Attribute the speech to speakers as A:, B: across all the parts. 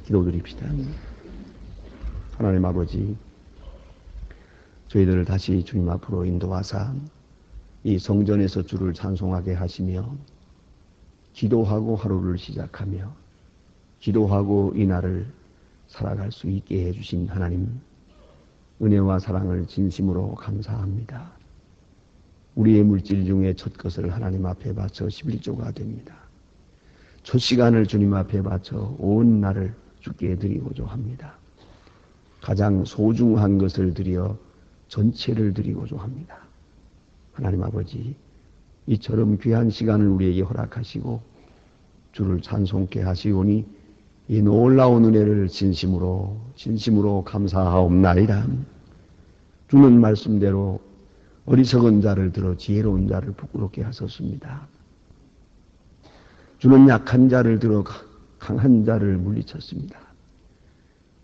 A: 기도드립시다. 하나님 아버지, 저희들을 다시 주님 앞으로 인도하사 이 성전에서 주를 찬송하게 하시며 기도하고 하루를 시작하며 기도하고 이 날을 살아갈 수 있게 해주신 하나님, 은혜와 사랑을 진심으로 감사합니다. 우리의 물질 중에 첫 것을 하나님 앞에 바쳐 11조가 됩니다. 첫 시간을 주님 앞에 바쳐 온 날을 주께 드리고자 합니다. 가장 소중한 것을 드려 전체를 드리고자 합니다. 하나님 아버지, 이처럼 귀한 시간을 우리에게 허락하시고 주를 찬송케 하시오니 이 놀라운 은혜를 진심으로 감사하옵나이다. 주는 말씀대로 어리석은 자를 들어 지혜로운 자를 부끄럽게 하셨습니다. 주는 약한 자를 들어 강한 자를 물리쳤습니다.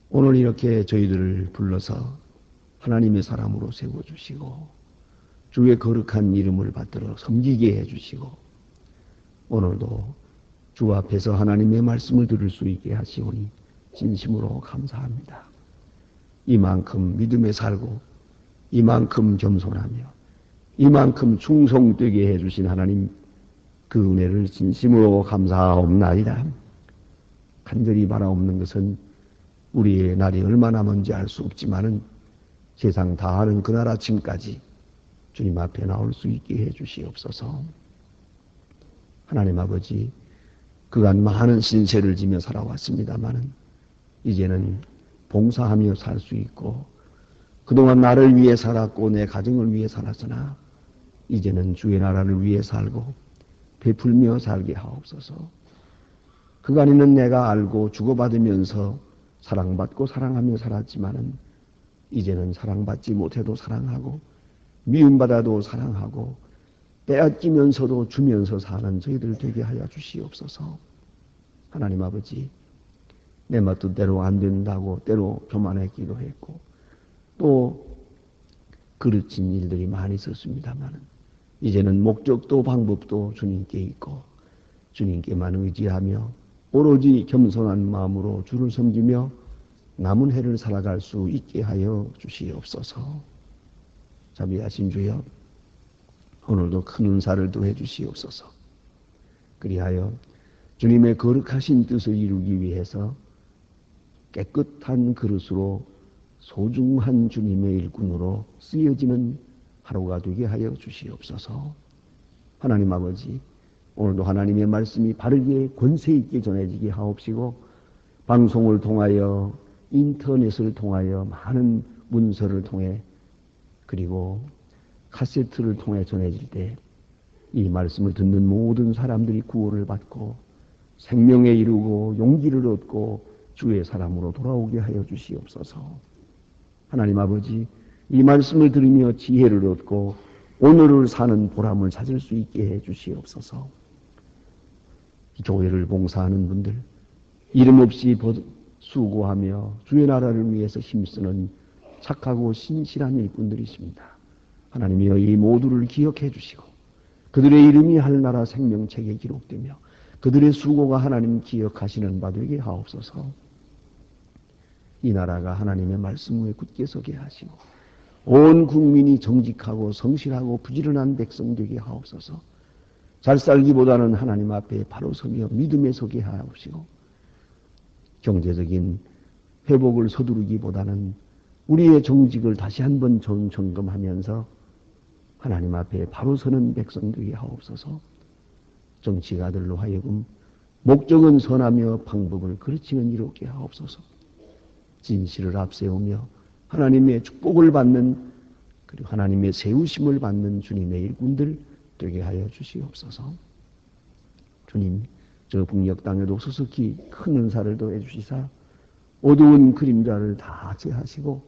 A: 오늘 이렇게 저희들을 불러서 하나님의 사람으로 세워주시고 주의 거룩한 이름을 받들어 섬기게 해주시고 오늘도 주 앞에서 하나님의 말씀을 들을 수 있게 하시오니 진심으로 감사합니다. 이만큼 믿음에 살고 이만큼 겸손하며 이만큼 충성되게 해주신 하나님, 그 은혜를 진심으로 감사하옵나이다. 간절히 바라옵는 것은 우리의 날이 얼마나 먼지 알 수 없지만은 세상 다 하는 그날 아침까지 주님 앞에 나올 수 있게 해주시옵소서. 하나님 아버지, 그간 많은 신세를 지며 살아왔습니다마는 이제는 봉사하며 살 수 있고 그동안 나를 위해 살았고 내 가정을 위해 살았으나 이제는 주의 나라를 위해 살고 베풀며 살게 하옵소서. 그간에는 내가 알고 주고받으면서 사랑받고 사랑하며 살았지만은 이제는 사랑받지 못해도 사랑하고 미움받아도 사랑하고 빼앗기면서도 주면서 사는 저희들 되게 하여 주시옵소서. 하나님 아버지, 내 멋대로 안 된다고 때로 교만했기도 했고 또 그르친 일들이 많이 있었습니다만 이제는 목적도 방법도 주님께 있고 주님께만 의지하며 오로지 겸손한 마음으로 주를 섬기며 남은 해를 살아갈 수 있게 하여 주시옵소서. 자비하신 주여, 오늘도 큰 은사를 더해 주시옵소서. 그리하여 주님의 거룩하신 뜻을 이루기 위해서 깨끗한 그릇으로 소중한 주님의 일꾼으로 쓰여지는 하루가 되게 하여 주시옵소서. 하나님 아버지, 오늘도 하나님의 말씀이 바르게 권세 있게 전해지게 하옵시고 방송을 통하여 인터넷을 통하여 많은 문서를 통해 그리고 카세트를 통해 전해질 때 이 말씀을 듣는 모든 사람들이 구원을 받고 생명에 이르고 용기를 얻고 주의 사람으로 돌아오게 하여 주시옵소서. 하나님 아버지, 이 말씀을 들으며 지혜를 얻고 오늘을 사는 보람을 찾을 수 있게 해 주시옵소서. 교회를 봉사하는 분들, 이름 없이 수고하며 주의 나라를 위해서 힘쓰는 착하고 신실한 일꾼들이십니다. 하나님이여, 이 모두를 기억해 주시고 그들의 이름이 하늘나라 생명책에 기록되며 그들의 수고가 하나님 기억하시는 바 되게 하옵소서. 이 나라가 하나님의 말씀 위에 굳게 서게 하시고 온 국민이 정직하고 성실하고 부지런한 백성 되게 하옵소서. 잘 살기보다는 하나님 앞에 바로 서며 믿음에 서게 하옵시고 경제적인 회복을 서두르기보다는 우리의 정직을 다시 한번 점검하면서 하나님 앞에 바로 서는 백성 되게 하옵소서. 정치가들로 하여금 목적은 선하며 방법을 그르치면 이롭게 하옵소서. 진실을 앞세우며 하나님의 축복을 받는 그리고 하나님의 세우심을 받는 주님의 일꾼들 되게 하여 주시옵소서. 주님, 저 북녘 땅에도 수수히 큰 은사를 더해 주시사 어두운 그림자를 다 제하시고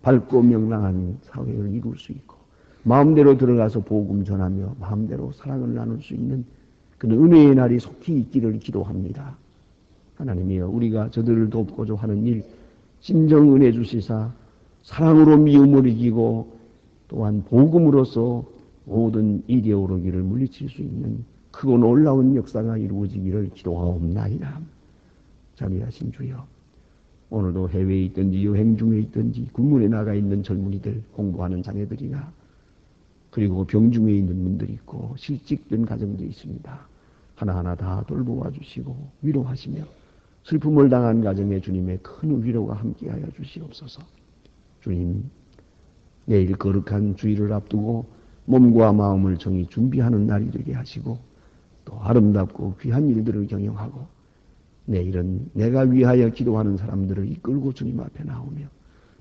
A: 밝고 명랑한 사회를 이룰 수 있고 마음대로 들어가서 복음 전하며 마음대로 사랑을 나눌 수 있는 그런 은혜의 날이 속히 있기를 기도합니다. 하나님이여, 우리가 저들을 돕고자 하는 일 진정 은혜 주시사 사랑으로 미움을 이기고 또한 복음으로서 모든 이데올로기를 물리칠 수 있는 크고 놀라운 역사가 이루어지기를 기도하옵나이다. 자비하신 주여, 오늘도 해외에 있든지 여행 중에 있든지 군문에 나가 있는 젊은이들, 공부하는 자녀들이나 그리고 병중에 있는 분들이 있고 실직된 가정도 있습니다. 하나하나 다 돌보아 주시고 위로하시며 슬픔을 당한 가정에 주님의 큰 위로가 함께하여 주시옵소서. 주님, 내일 거룩한 주일을 앞두고 몸과 마음을 정히 준비하는 날이 되게 하시고 또 아름답고 귀한 일들을 경영하고 내일은 내가 위하여 기도하는 사람들을 이끌고 주님 앞에 나오며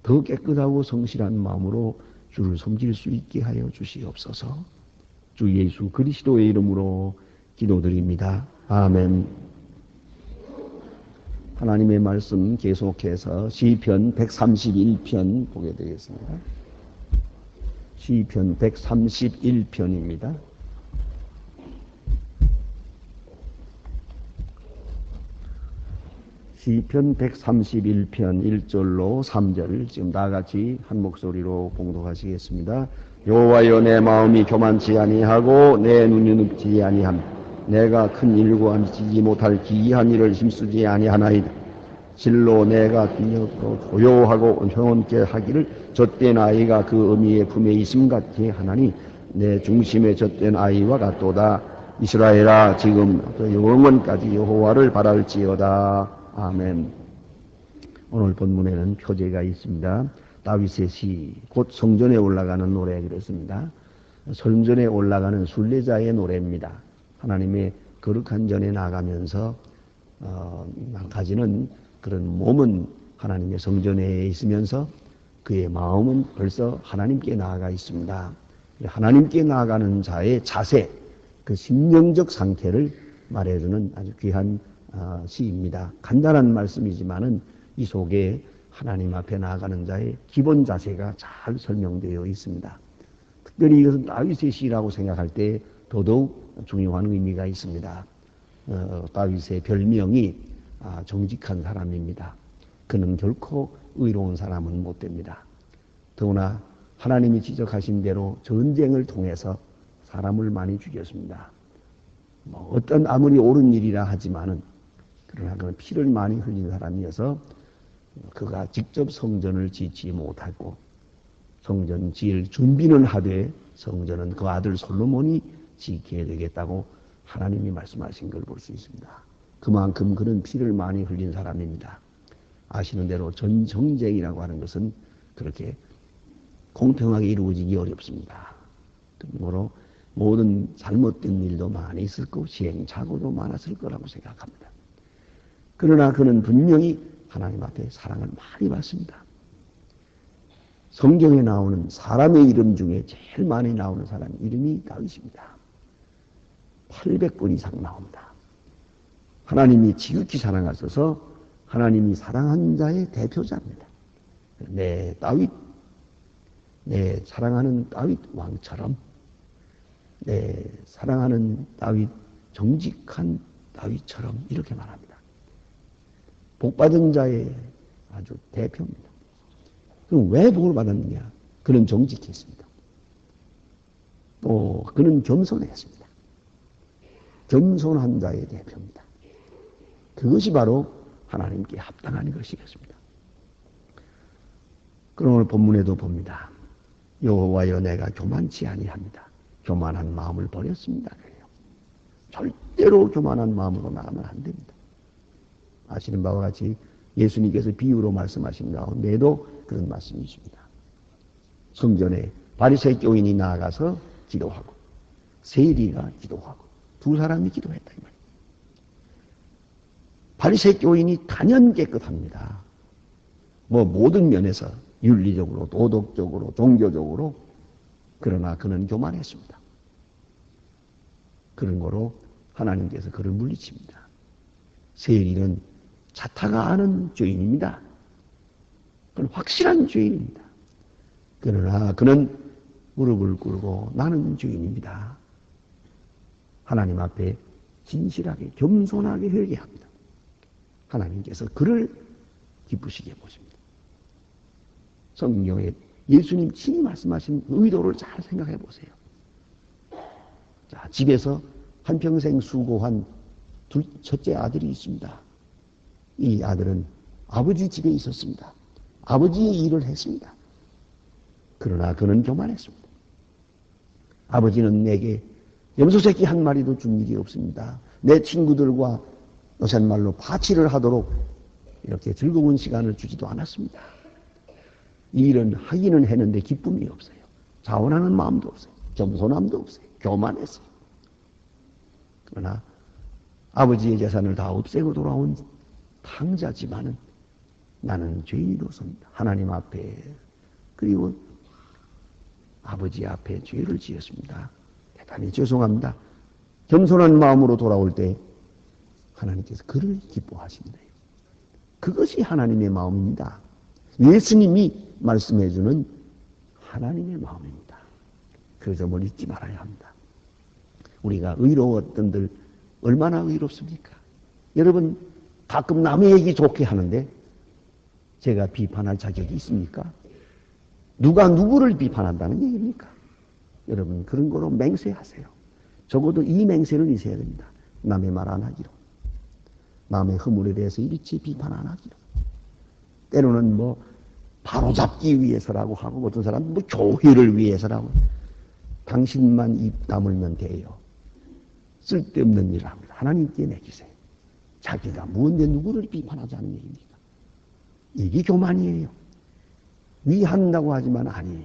A: 더 깨끗하고 성실한 마음으로 주를 섬길 수 있게 하여 주시옵소서. 주 예수 그리스도의 이름으로 기도드립니다. 아멘. 하나님의 말씀 계속해서 시편 131편 보게 되겠습니다. 시편 131편입니다. 시편 131편 1절로 3절 지금 다같이 한 목소리로 봉독하시겠습니다. 여호와여 내 마음이 교만치 아니하고 내 눈이 눕지 아니함. 내가 큰 일과 미치지 못할 기이한 일을 힘쓰지 아니하나이다. 실로 내가 기념으로 고요하고 형언케 하기를 젖된 아이가 그 어미의 품에 있음 같이 하나니 내 중심에 젖된 아이와 같도다. 이스라엘아 지금 영원까지 여호와를 바랄지어다. 아멘. 오늘 본문에는 표제가 있습니다. 다윗의 시, 곧 성전에 올라가는 노래 그랬습니다. 성전에 올라가는 순례자의 노래입니다. 하나님의 거룩한 전에 나가면서 망가지는 그런 몸은 하나님의 성전에 있으면서 그의 마음은 벌써 하나님께 나아가 있습니다. 하나님께 나아가는 자의 자세, 그 심령적 상태를 말해주는 아주 귀한 시입니다. 간단한 말씀이지만은 이 속에 하나님 앞에 나아가는 자의 기본 자세가 잘 설명되어 있습니다. 특별히 이것은 다윗의 시라고 생각할 때 더더욱 중요한 의미가 있습니다. 다윗의 별명이 정직한 사람입니다. 그는 결코 의로운 사람은 못 됩니다. 더구나 하나님이 지적하신 대로 전쟁을 통해서 사람을 많이 죽였습니다. 어떤 아무리 옳은 일이라 하지만은 그러나 그는 피를 많이 흘린 사람이어서 그가 직접 성전을 짓지 못하고 성전 지을 준비는 하되 성전은 그 아들 솔로몬이 지켜야 되겠다고 하나님이 말씀하신 걸 볼 수 있습니다. 그만큼 그는 피를 많이 흘린 사람입니다. 아시는 대로 전쟁이라고 하는 것은 그렇게 공평하게 이루어지기 어렵습니다. 그러므로 모든 잘못된 일도 많이 있을 거고 시행착오도 많았을 거라고 생각합니다. 그러나 그는 분명히 하나님 앞에 사랑을 많이 받습니다. 성경에 나오는 사람의 이름 중에 제일 많이 나오는 사람 이름이 다윗입니다. 800번 이상 나옵니다. 하나님이 지극히 사랑하셔서 하나님이 사랑한 자의 대표자입니다. 내 다윗, 내 사랑하는 다윗 왕처럼 내 사랑하는 다윗, 정직한 다윗처럼 이렇게 말합니다. 복받은 자의 아주 대표입니다. 그럼 왜 복을 받았느냐? 그는 정직했습니다. 또 그는 겸손했습니다. 겸손한 자의 대표입니다. 그것이 바로 하나님께 합당한 것이겠습니다. 그럼 오늘 본문에도 봅니다. 여호와여 내가 교만치 아니합니다. 교만한 마음을 버렸습니다. 그래요. 절대로 교만한 마음으로 나가면 안 됩니다. 아시는 바와 같이 예수님께서 비유로 말씀하신 가운데에도 그런 말씀이 있습니다. 성전에 바리새인 교인이 나아가서 기도하고 세리가 기도하고 두 사람이 기도했다 이 말이에요. 바리새인 교인이 단연 깨끗합니다. 모든 면에서 윤리적으로 도덕적으로 종교적으로. 그러나 그는 교만했습니다. 그런 거로 하나님께서 그를 물리칩니다. 세리는 자타가 아는 죄인입니다. 그는 확실한 죄인입니다. 그러나 그는 무릎을 꿇고 나는 죄인입니다. 하나님 앞에 진실하게 겸손하게 회개합니다. 하나님께서 그를 기쁘시게 보십니다. 성경에 예수님 친히 말씀하신 의도를 잘 생각해 보세요. 자, 집에서 한평생 수고한 첫째 아들이 있습니다. 이 아들은 아버지 집에 있었습니다. 아버지의 일을 했습니다. 그러나 그는 교만했습니다. 아버지는 내게 염소새끼 한 마리도 준 일이 없습니다. 내 친구들과 요새말로 파티를 하도록 이렇게 즐거운 시간을 주지도 않았습니다. 이 일은 하기는 했는데 기쁨이 없어요. 자원하는 마음도 없어요. 겸손함도 없어요. 교만했어요. 그러나 아버지의 재산을 다 없애고 돌아온 탕자지만은 나는 죄인으로서입니다. 하나님 앞에 그리고 아버지 앞에 죄를 지었습니다. 대단히 죄송합니다. 겸손한 마음으로 돌아올 때 하나님께서 그를 기뻐하십니다. 그것이 하나님의 마음입니다. 예수님이 말씀해주는 하나님의 마음입니다. 그 점을 잊지 말아야 합니다. 우리가 의로웠던들 얼마나 의롭습니까? 여러분 가끔 남의 얘기 좋게 하는데 제가 비판할 자격이 있습니까? 누가 누구를 비판한다는 얘기입니까? 여러분 그런 거로 맹세하세요. 적어도 이 맹세를 있어야 됩니다. 남의 말 안 하기로. 남의 허물에 대해서 일치 비판 안 하기로. 때로는 뭐 바로잡기 위해서라고 하고 어떤 사람은 뭐 교회를 위해서라고. 당신만 입 다물면 돼요. 쓸데없는 일을 합니다. 하나님께 맡기세요. 자기가 무언데 누구를 비판하자는 얘기입니까? 이게 교만이에요. 위한다고 하지만 아니에요.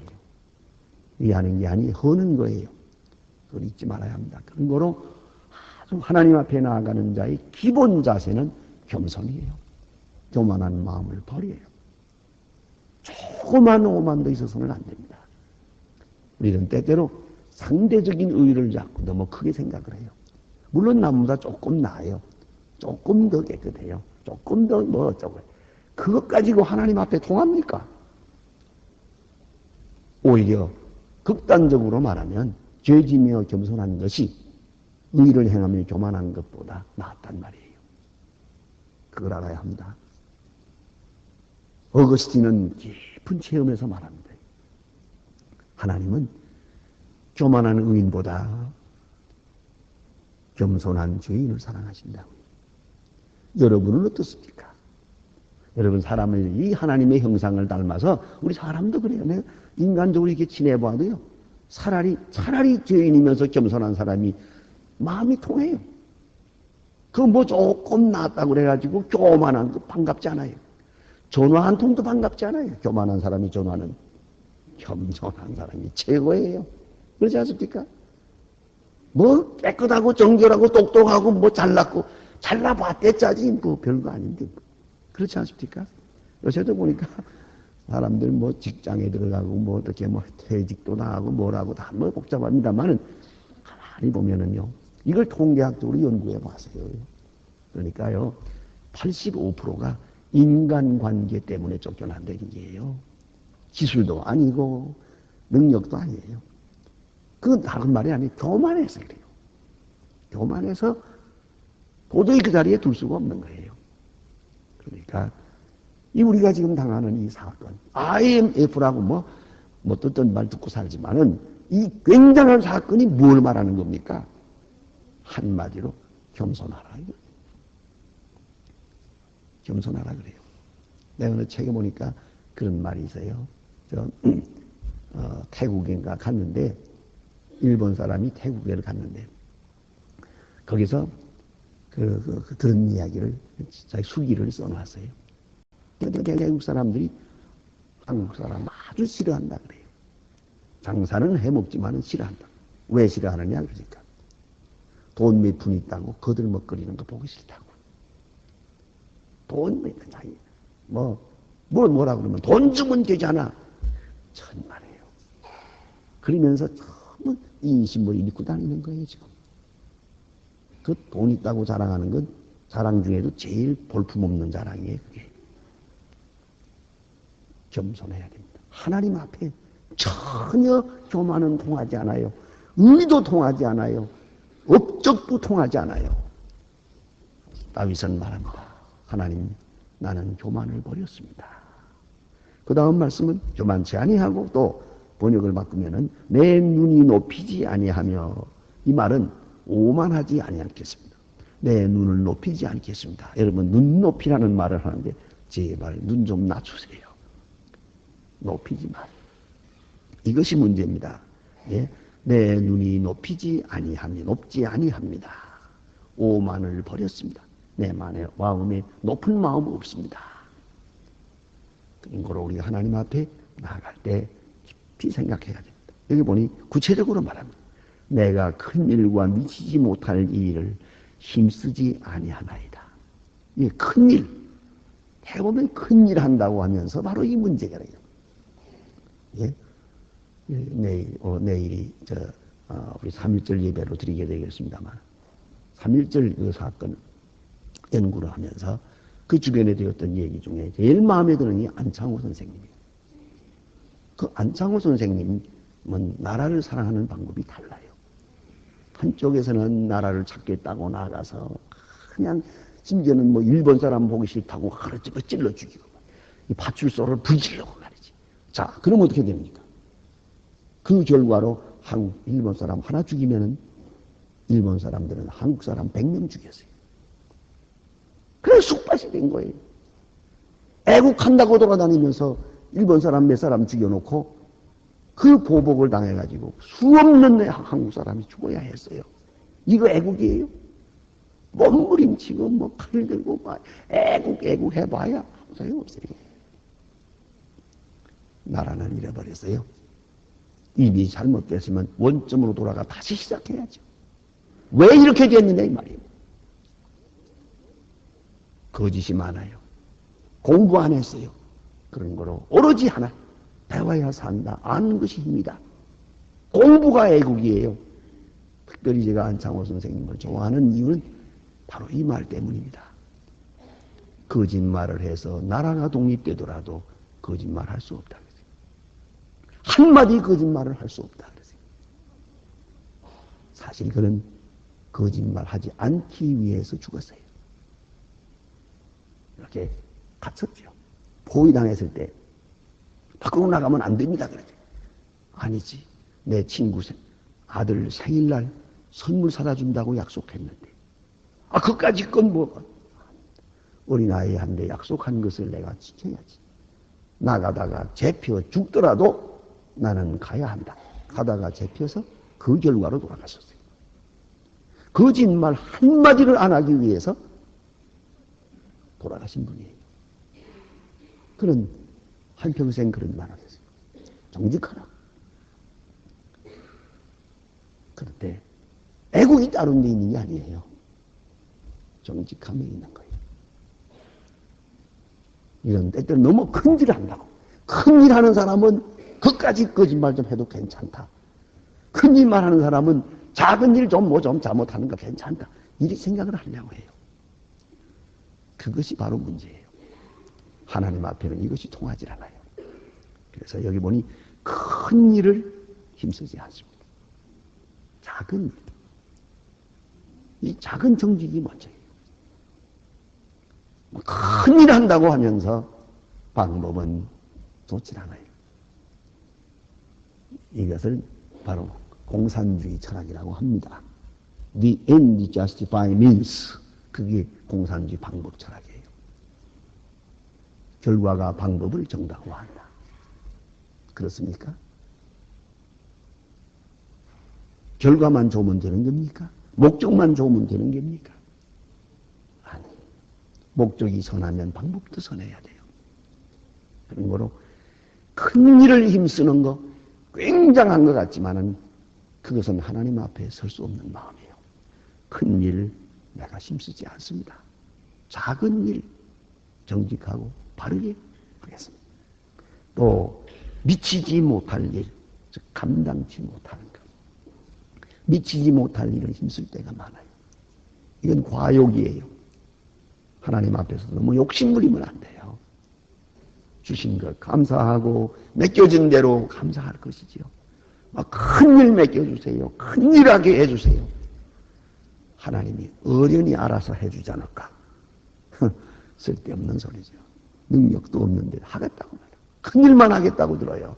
A: 위하는 게 아니 허는 거예요. 그걸 잊지 말아야 합니다. 그런 거로 아주 하나님 앞에 나아가는 자의 기본 자세는 겸손이에요. 교만한 마음을 버려요. 조그만 오만도 있어서는 안 됩니다. 우리는 때때로 상대적인 의의를 잡고 너무 크게 생각을 해요. 물론 남보다 조금 나아요. 조금 더 깨끗해요. 조금 더 뭐 어쩌고. 그것 가지고 하나님 앞에 통합니까? 오히려 극단적으로 말하면 죄지며 겸손한 것이 의를 행하며 교만한 것보다 낫단 말이에요. 그걸 알아야 합니다. 어거스틴은 깊은 체험에서 말합니다. 하나님은 교만한 의인보다 겸손한 죄인을 사랑하신다고. 여러분은 어떻습니까? 여러분 사람을 이 하나님의 형상을 닮아서 우리 사람도 그래요. 내가 인간적으로 이렇게 지내봐도요. 차라리 죄인이면서 겸손한 사람이 마음이 통해요. 그 뭐 조금 낫다고 그래가지고 교만한 거 반갑지 않아요. 전화 한 통도 반갑지 않아요. 교만한 사람이 전화는 겸손한 사람이 최고예요. 그렇지 않습니까? 뭐 깨끗하고 정결하고 똑똑하고 뭐 잘났고 잘나봤댔자지 뭐 별거 아닌데 그렇지 않습니까? 요새도 보니까 사람들 뭐 직장에 들어가고 뭐 어떻게 뭐 퇴직도 나가고 뭐라고 다 뭐 복잡합니다만은 가만히 보면은요 이걸 통계학적으로 연구해 봤어요. 그러니까요 85%가 인간관계 때문에 쫓겨난다는 얘기예요. 기술도 아니고 능력도 아니에요. 그건 다른 말이 아니에요. 교만해서 그래요. 교만해서 도저히 그 자리에 둘 수가 없는 거예요. 그러니까 이 우리가 지금 당하는 이 사건 IMF라고 뭐 떴던 말 듣고 살지만은 이 굉장한 사건이 뭘 말하는 겁니까? 한마디로 겸손하라 이거. 겸손하라 그래요. 내가 어느 책에 보니까 그런 말이 있어요. 태국인가 갔는데 일본 사람이 태국에 갔는데 거기서 그런 이야기를 자기 수기를 써놨어요. 태국 사람들이 한국 사람 아주 싫어한다 그래요. 장사는 해먹지만은 싫어한다. 왜 싫어하느냐 그러니까 돈 몇 푼 있다고 거들먹거리는 거 보기 싫다고. 돈 몇 푼 차이 뭐라 그러면 돈 주면 되잖아. 천만에요. 그러면서 너무 인신을 입고 다니는 거예요 지금. 그 돈 있다고 자랑하는 건 자랑 중에도 제일 볼품없는 자랑이에요 그게. 겸손해야 됩니다. 하나님 앞에 전혀 교만은 통하지 않아요. 의도 통하지 않아요. 업적도 통하지 않아요. 다윗은 말합니다. 하나님 나는 교만을 버렸습니다. 그 다음 말씀은 교만치 아니하고 또 번역을 바꾸면은 내 눈이 높이지 아니하며 이 말은 오만하지 아니하겠습니다. 내 눈을 높이지 않겠습니다. 여러분 눈 높이라는 말을 하는데 제발 눈 좀 낮추세요. 높이지 마. 이것이 문제입니다. 예? 내 눈이 높지 아니합니다. 오만을 버렸습니다. 내 마음에 높은 마음 없습니다. 그런 거로 우리 하나님 앞에 나아갈 때 깊이 생각해야 됩니다. 여기 보니 구체적으로 말합니다. 내가 큰 일과 미치지 못할 일을 힘쓰지 아니하나이다. 이 큰 일, 해보면 큰 일 한다고 하면서 바로 이 문제가 예? 내일이 우리 3.1절 예배로 드리게 되겠습니다만 3.1절 그 사건 연구를 하면서 그 주변에 되었던 얘기 중에 제일 마음에 드는 게 안창호 선생님이에요. 그 안창호 선생님은 나라를 사랑하는 방법이 달라요. 한쪽에서는 나라를 찾겠다고 나가서 그냥 심지어는 뭐 일본 사람 보기 싫다고 하루집어 찔러 죽이고 이 파출소를 불질러고 말이지. 자, 그럼 어떻게 됩니까? 그 결과로 일본 사람 하나 죽이면은 일본 사람들은 한국 사람 100명 죽였어요. 그래서 쑥밭이 된 거예요. 애국한다고 돌아다니면서 일본 사람 몇 사람 죽여놓고 그 보복을 당해가지고 수없는 한국 사람이 죽어야 했어요. 이거 애국이에요? 몸부림치고 뭐 칼을 들고 막 애국 해봐야 소용없어요. 나라는 잃어버렸어요. 입이 잘못됐으면 원점으로 돌아가 다시 시작해야죠. 왜 이렇게 됐느냐 이 말이에요. 거짓이 많아요. 공부 안 했어요. 그런 거로 오로지 하나 배워야 산다. 아는 것이 힘이다. 공부가 애국이에요. 특별히 제가 안창호 선생님을 좋아하는 이유는 바로 이 말 때문입니다. 거짓말을 해서 나라가 독립되더라도 거짓말 할 수 없다. 한마디 거짓말을 할 수 없다. 사실 그는 거짓말 하지 않기 위해서 죽었어요. 이렇게 갇혔죠. 포위당했을 때 밖으로 나가면 안 됩니다. 그러죠. 아니지. 내 친구 아들 생일날 선물 사다 준다고 약속했는데 그까짓 건 뭐 어린아이한테 약속한 것을 내가 지켜야지. 나가다가 잡혀 죽더라도 나는 가야 한다. 가다가 잡혀서 그 결과로 돌아갔었어요. 거짓말 한마디를 안 하기 위해서 돌아가신 분이에요. 그는 한평생 그런 말을 했어요. 정직하라. 그런데 애국이 다른 데 있는 게 아니에요. 정직함에 있는 거예요. 이런 때때로 너무 큰 일 한다고. 큰 일 하는 사람은 그까지 거짓말 좀 해도 괜찮다. 큰 일만 하는 사람은 작은 일 좀 잘못하는 거 괜찮다. 이렇게 생각을 하려고 해요. 그것이 바로 문제예요. 하나님 앞에는 이것이 통하지 않아요. 그래서 여기 보니 큰 일을 힘쓰지 않습니다. 이 작은 정직이 먼저예요. 큰일 한다고 하면서 방법은 좋지 않아요. 이것을 바로 공산주의 철학이라고 합니다. The end justify means. 그게 공산주의 방법 철학이에요. 결과가 방법을 정당화한다. 그렇습니까? 결과만 좋으면 되는 겁니까? 목적만 좋으면 되는 겁니까? 아니. 목적이 선하면 방법도 선해야 돼요. 그런 거로 큰 일을 힘쓰는 거 굉장한 것 같지만은 그것은 하나님 앞에 설 수 없는 마음이에요. 큰 일 내가 힘쓰지 않습니다. 작은 일 정직하고 바르게 하겠습니다. 또 미치지 못할 일, 즉 감당치 못하는 것. 미치지 못할 일을 힘쓸 때가 많아요. 이건 과욕이에요. 하나님 앞에서 너무 욕심부리면 안 돼요. 주신 것 감사하고 맡겨진 대로 감사할 것이지요. 큰 일 맡겨주세요. 큰 일 하게 해주세요. 하나님이 어련히 알아서 해주지 않을까. 쓸데없는 소리죠. 능력도 없는데 하겠다고 말해요. 큰 일만 하겠다고 들어요.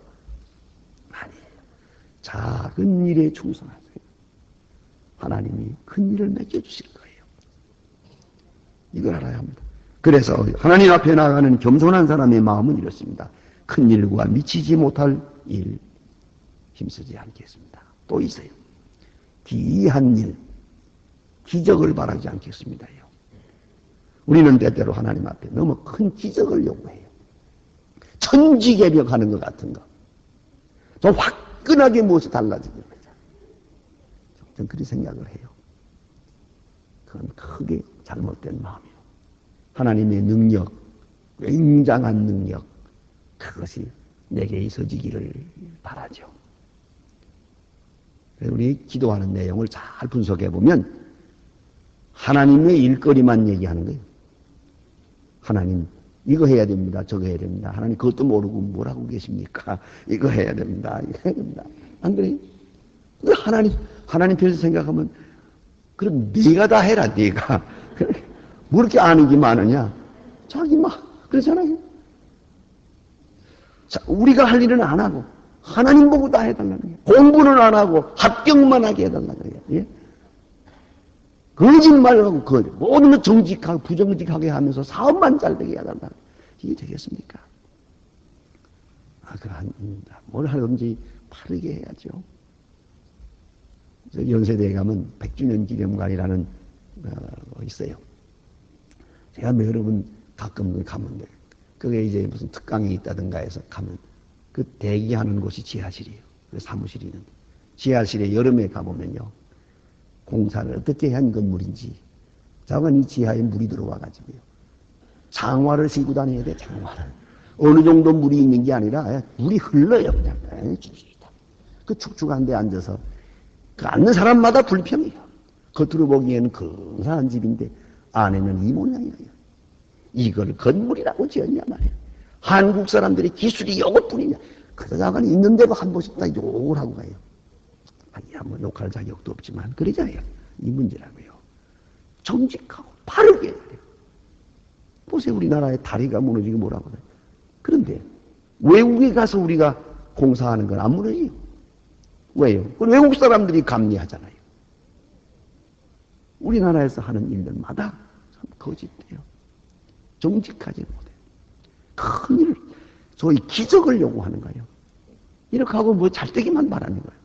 A: 아니에요. 작은 일에 충성하세요. 하나님이 큰 일을 맡겨주실 거예요. 이걸 알아야 합니다. 그래서 하나님 앞에 나가는 겸손한 사람의 마음은 이렇습니다. 큰 일과 미치지 못할 일 힘쓰지 않겠습니다. 또 있어요. 기이한 일, 기적을 바라지 않겠습니다요. 우리는 때때로 하나님 앞에 너무 큰 기적을 요구해요. 천지개벽하는 것 같은 거. 좀 화끈하게 무엇이 달라지는 거죠. 좀 그리 생각을 해요. 그건 크게 잘못된 마음이에요. 하나님의 능력, 굉장한 능력, 그것이 내게 있어지기를 바라죠. 우리 기도하는 내용을 잘 분석해 보면 하나님의 일거리만 얘기하는 거예요. 하나님 이거 해야 됩니다. 저거 해야 됩니다. 하나님 그것도 모르고 뭐라고 계십니까? 이거 해야 됩니다. 이거 해야 됩니다. 안 그래요? 하나님 편에서 생각하면 그럼 네가 다 해라. 네가 뭐 이렇게 아는 게 많으냐? 자기 막 그러잖아요. 자, 우리가 할 일은 안 하고 하나님 보고 다 해달라는 거예요. 공부는 안 하고 합격만 하게 해달라는 거예요. 예? 거짓말하고 모든 것 정직하고 부정직하게 하면서 사업만 잘 되게 해달라. 이게 되겠습니까? 뭘 하든지 바르게 해야죠. 연세대에 가면 100주년 기념관이라는 있어요. 제가 여러 번 가끔 가면 그게 이제 무슨 특강이 있다든가 해서 가면 그 대기하는 곳이 지하실이에요. 그 사무실이 있는데 지하실에 여름에 가보면요. 공사를 어떻게 한 건물인지 자관 이 지하에 물이 들어와가지고요. 장화를 신고 다녀야 돼. 장화를. 어느 정도 물이 있는 게 아니라 물이 흘러요. 그냥. 그 축축한 데 앉아서 그 앉는 사람마다 불평이에요. 겉으로 보기에는 근사한 집인데 안에는 이 모양이에요. 이걸 건물이라고 지었냐 말이에요. 한국 사람들의 기술이 이것뿐이냐. 그러다가 있는 대로 한 번씩 다 욕을 하고 가요. 아니야, 뭐 욕할 자격도 없지만 그러잖아요. 이 문제라고요. 정직하고 바르게 해야 돼요. 보세요. 우리나라의 다리가 무너지고 뭐라고 해요. 그런데 외국에 가서 우리가 공사하는 건 안 무너져요. 왜요? 외국 사람들이 감리하잖아요. 우리나라에서 하는 일들마다 참 거짓돼요. 정직하지 못해요. 큰 일을, 소위 기적을 요구하는 거예요. 이렇게 하고 뭐 잘되기만 바라는 거예요.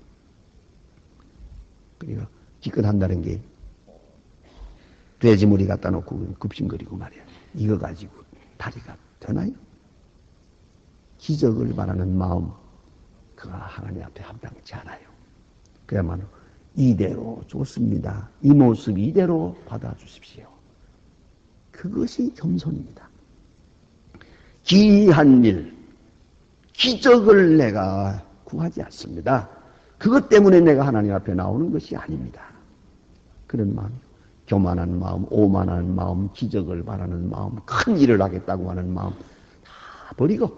A: 그러니까 기껏 한다는 게 돼지머리 갖다 놓고 급심거리고 말이야. 이거 가지고 다리가 되나요? 기적을 바라는 마음, 그가 하나님 앞에 합당치 않아요. 그야말로 이대로 좋습니다. 이 모습 이대로 받아주십시오. 그것이 겸손입니다. 기이한 일, 기적을 내가 구하지 않습니다. 그것 때문에 내가 하나님 앞에 나오는 것이 아닙니다. 그런 마음, 교만한 마음, 오만한 마음, 기적을 바라는 마음, 큰 일을 하겠다고 하는 마음 다 버리고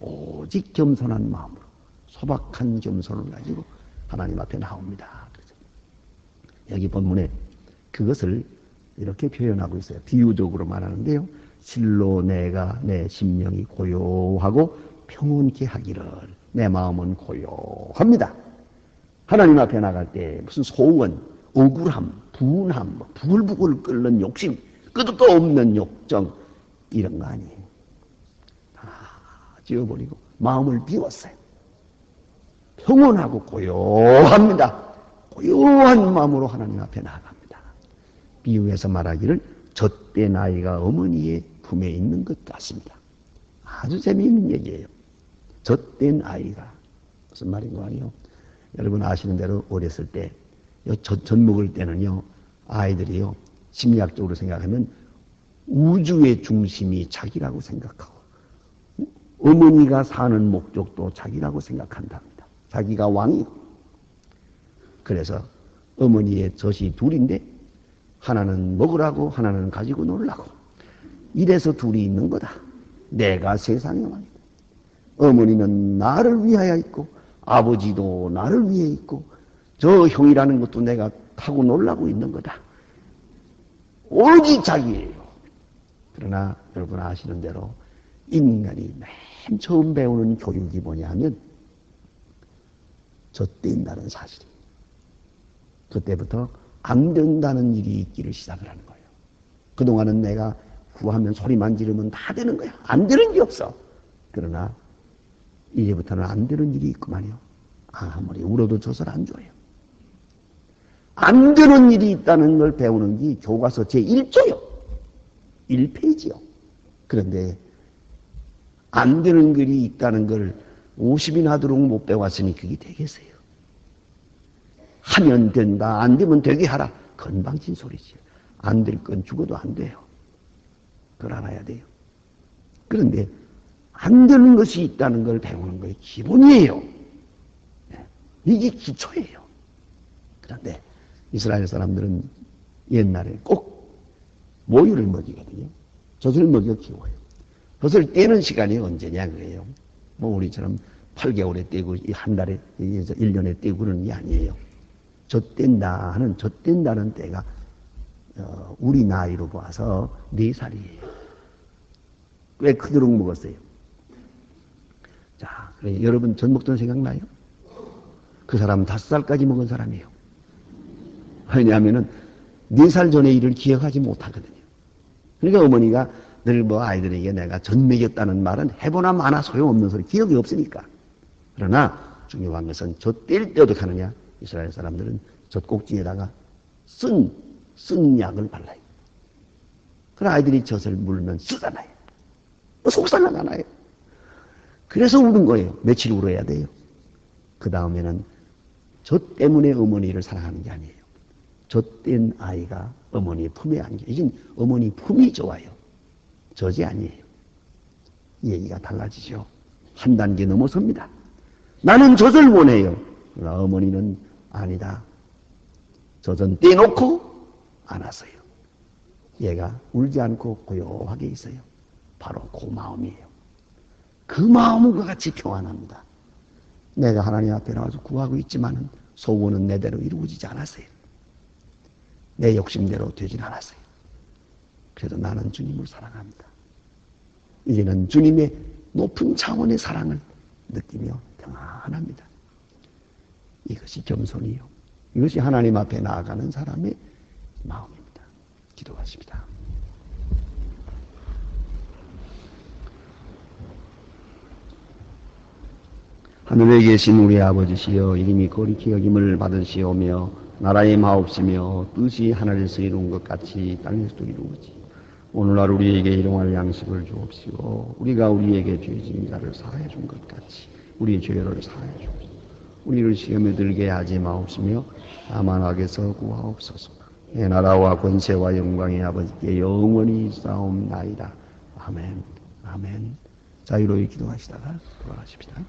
A: 오직 겸손한 마음으로 소박한 겸손을 가지고 하나님 앞에 나옵니다. 여기 본문에 그것을 이렇게 표현하고 있어요. 비유적으로 말하는데요. 실로 내가 내 심령이 고요하고 평온케 하기를. 내 마음은 고요합니다. 하나님 앞에 나갈 때 무슨 소원, 억울함, 분함, 부글부글 끓는 욕심, 끝도 없는 욕정 이런 거 아니에요. 다 지워버리고 마음을 비웠어요. 평온하고 고요합니다. 고요한 마음으로 하나님 앞에 나아갑니다. 비유에서 말하기를 젖된 아이가 어머니의 품에 있는 것 같습니다. 아주 재미있는 얘기예요. 젖된 아이가 무슨 말인가 아니요? 여러분 아시는 대로 어렸을 때 젖 먹을 때는요 아이들이요 심리학적으로 생각하면 우주의 중심이 자기라고 생각하고 어머니가 사는 목적도 자기라고 생각한답니다. 자기가 왕이고. 그래서 어머니의 젖이 둘인데 하나는 먹으라고 하나는 가지고 놀라고 이래서 둘이 있는 거다. 내가 세상의 왕이다. 어머니는 나를 위하여 있고 아버지도 나를 위해 있고 저 형이라는 것도 내가 타고 놀라고 있는 거다. 오직 자기예요. 그러나 여러분 아시는 대로 인간이 맨 처음 배우는 교육이 뭐냐 하면 젖된다는 사실이에요. 그때부터 안 된다는 일이 있기를 시작을 하는 거예요. 그동안은 내가 구하면 소리만 지르면 다 되는 거야. 안 되는 게 없어. 그러나 이제부터는 안 되는 일이 있구만요. 아무리 울어도 젖을 안 줘요. 안 되는 일이 있다는 걸 배우는 게 교과서 제1조요. 1페이지요. 그런데 안 되는 글이 있다는 걸 50인 하도록 못 배웠으니 그게 되겠어요. 하면 된다, 안 되면 되게 하라. 건방진 소리지. 안 될 건 죽어도 안 돼요. 그걸 알아야 돼요. 그런데 안 되는 것이 있다는 걸 배우는 것이 기본이에요. 이게 기초예요. 그런데 이스라엘 사람들은 옛날에 꼭 모유를 먹이거든요. 젖을 먹여 키워요. 젖을 떼는 시간이 언제냐 그래요. 뭐 우리처럼 8개월에 떼고 한 달에 1년에 떼고 그러는 게 아니에요. 젖뗀다는 때가 우리 나이로 봐서 4살이에요. 꽤 크도록 먹었어요. 자, 그래 여러분 젖 먹던 생각나요? 그 사람은 5살까지 먹은 사람이에요. 왜냐하면은 4살 전의 일을 기억하지 못하거든요. 그러니까 어머니가 늘 뭐 아이들에게 내가 젖 먹였다는 말은 해보나 마나 소용없는 소리, 기억이 없으니까. 그러나 중요한 것은 젖 뗄 때 어떻게 하느냐? 이스라엘 사람들은 젖 꼭지에다가 쓴 약을 발라요. 그럼 아이들이 젖을 물면 쓰잖아요. 속상하잖아요. 그래서 우는 거예요. 며칠 울어야 돼요. 그 다음에는 젖 때문에 어머니를 사랑하는 게 아니에요. 젖된 아이가 어머니 품에 안겨. 이젠 어머니 품이 좋아요. 젖이 아니에요. 얘기가 달라지죠. 한 단계 넘어섭니다. 나는 젖을 원해요. 그러나 어머니는 아니다. 젖은 떼놓고 안았어요. 얘가 울지 않고 고요하게 있어요. 바로 그 마음이에요. 그 마음과 같이 평안합니다. 내가 하나님 앞에 나와서 구하고 있지만은 소원은 내대로 이루어지지 않았어요. 내 욕심대로 되진 않았어요. 그래도 나는 주님을 사랑합니다. 이제는 주님의 높은 차원의 사랑을 느끼며 평안합니다. 이것이 겸손이요. 이것이 하나님 앞에 나아가는 사람의 마음입니다. 기도하십니다. 하늘에 계신 우리 아버지시여, 이름이 거룩히 여김을 받으시오며 나라의 마옵시며 뜻이 하늘에서 이룬 것 같이 땅에서도 이루어지. 오늘날 우리에게 일용할 양식을 주옵시고 우리가 우리에게 죄 지은 자를 사하여 준 것 같이 우리의 죄를 사하여 주옵시고 우리를 시험에 들게 하지 마옵시며 다만 악에서 구하옵소서. 내 나라와 권세와 영광의 아버지께 영원히 싸움나이다. 아멘. 아멘. 자유로이 기도하시다가 돌아가십시다.